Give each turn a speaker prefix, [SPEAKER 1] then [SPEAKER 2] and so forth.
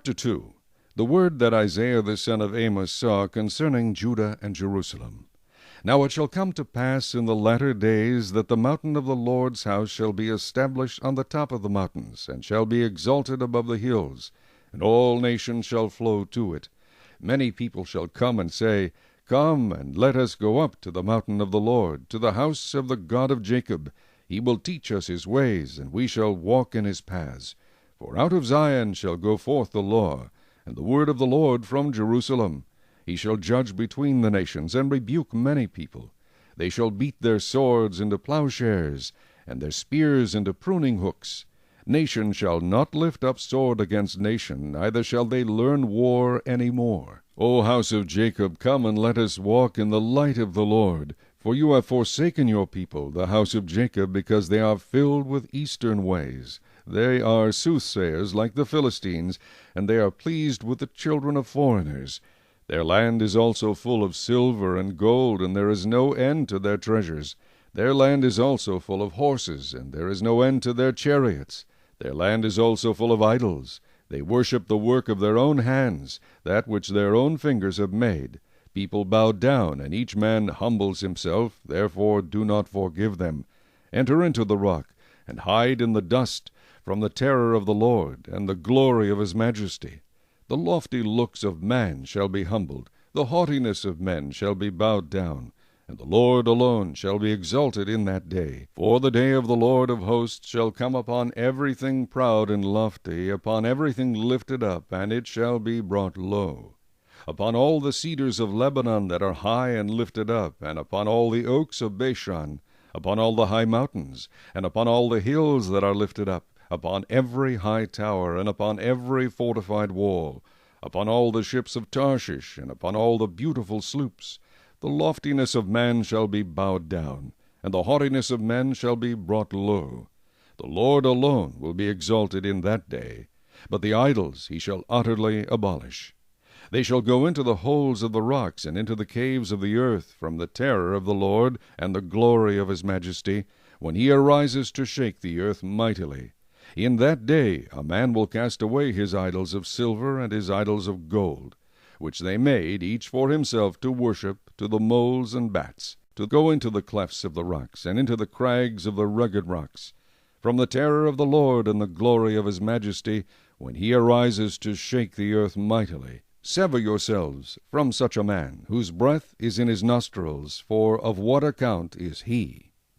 [SPEAKER 1] Chapter 2. The word that Isaiah the son of Amos saw concerning Judah and Jerusalem. Now it shall come to pass in the latter days that the mountain of the Lord's house shall be established on the top of the mountains, and shall be exalted above the hills, and all nations shall flow to it. Many people shall come and say, Come, and let us go up to the mountain of the Lord, to the house of the God of Jacob. He will teach us his ways, and we shall walk in his paths. For out of Zion shall go forth the law, and the word of the Lord from Jerusalem. He shall judge between the nations, and rebuke many people. They shall beat their swords into plowshares, and their spears into pruning hooks. Nation shall not lift up sword against nation, neither shall they learn war any more. O house of Jacob, come and let us walk in the light of the Lord. For you have forsaken your people, the house of Jacob, because they are filled with eastern ways. They are soothsayers like the Philistines, and they are pleased with the children of foreigners. Their land is also full of silver and gold, and there is no end to their treasures. Their land is also full of horses, and there is no end to their chariots. Their land is also full of idols. They worship the work of their own hands, that which their own fingers have made. People bow down, and each man humbles himself, therefore do not forgive them. Enter into the rock, and hide in the dust, from the terror of the Lord, and the glory of his majesty. The lofty looks of man shall be humbled, the haughtiness of men shall be bowed down, and the Lord alone shall be exalted in that day. For the day of the Lord of hosts shall come upon everything proud and lofty, upon everything lifted up, and it shall be brought low. Upon all the cedars of Lebanon that are high and lifted up, and upon all the oaks of Bashan, upon all the high mountains, and upon all the hills that are lifted up, upon every high tower, and upon every fortified wall, upon all the ships of Tarshish, and upon all the beautiful sloops. The loftiness of man shall be bowed down, and the haughtiness of men shall be brought low. The Lord alone will be exalted in that day, but the idols he shall utterly abolish. They shall go into the holes of the rocks, and into the caves of the earth, from the terror of the Lord, and the glory of his majesty, when he arises to shake the earth mightily. In that day a man will cast away his idols of silver and his idols of gold, which they made each for himself to worship, to the moles and bats, to go into the clefts of the rocks, and into the crags of the rugged rocks, from the terror of the Lord and the glory of his majesty, when he arises to shake the earth mightily. Sever yourselves from such a man, whose breath is in his nostrils, for of what account is he?